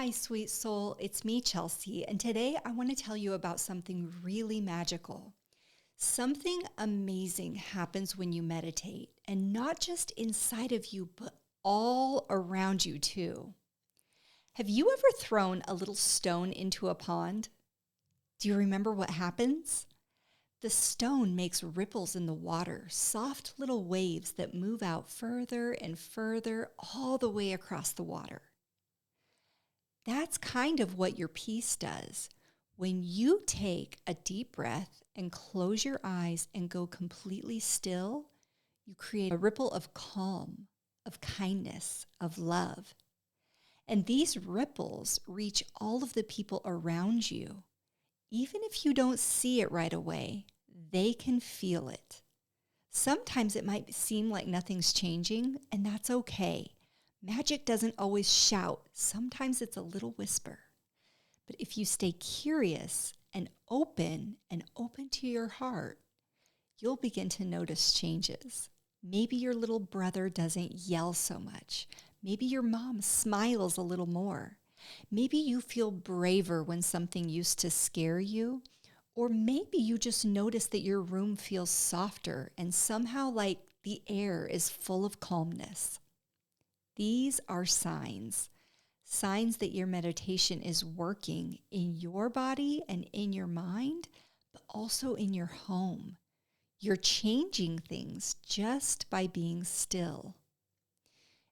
Hi, sweet soul. It's me, Chelsea, and today I want to tell you about something really magical. Something amazing happens when you meditate, and not just inside of you, but all around you, too. Have you ever thrown a little stone into a pond? Do you remember what happens? The stone makes ripples in the water, soft little waves that move out further and further all the way across the water. That's kind of what your peace does. When you take a deep breath and close your eyes and go completely still, you create a ripple of calm, of kindness, of love. And these ripples reach all of the people around you. Even if you don't see it right away, they can feel it. Sometimes it might seem like nothing's changing, and that's okay. Magic doesn't always shout. Sometimes it's a little whisper. But if you stay curious and open to your heart, you'll begin to notice changes. Maybe your little brother doesn't yell so much. Maybe your mom smiles a little more. Maybe you feel braver when something used to scare you. Or maybe you just notice that your room feels softer and somehow like the air is full of calmness. These are signs that your meditation is working in your body and in your mind, but also in your home. You're changing things just by being still.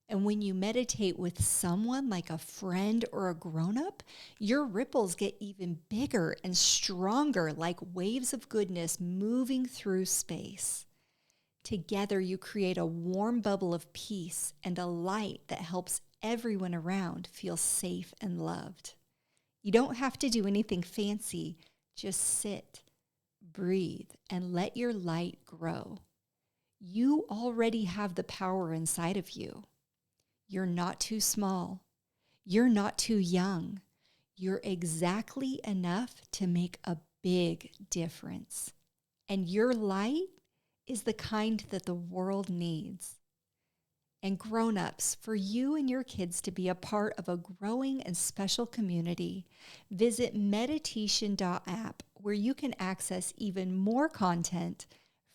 And when you meditate with someone like a friend or a grown-up, your ripples get even bigger and stronger, like waves of goodness moving through space. Together, you create a warm bubble of peace and a light that helps everyone around feel safe and loved. You don't have to do anything fancy. Just sit, breathe, and let your light grow. You already have the power inside of you. You're not too small. You're not too young. You're exactly enough to make a big difference. And your light is the kind that the world needs. And grown-ups, for you and your kids to be a part of a growing and special community, visit meditation.app where you can access even more content,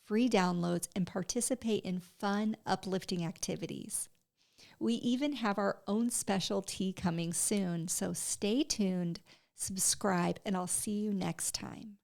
free downloads, and participate in fun, uplifting activities. We even have our own special tea coming soon, so stay tuned, subscribe, and I'll see you next time.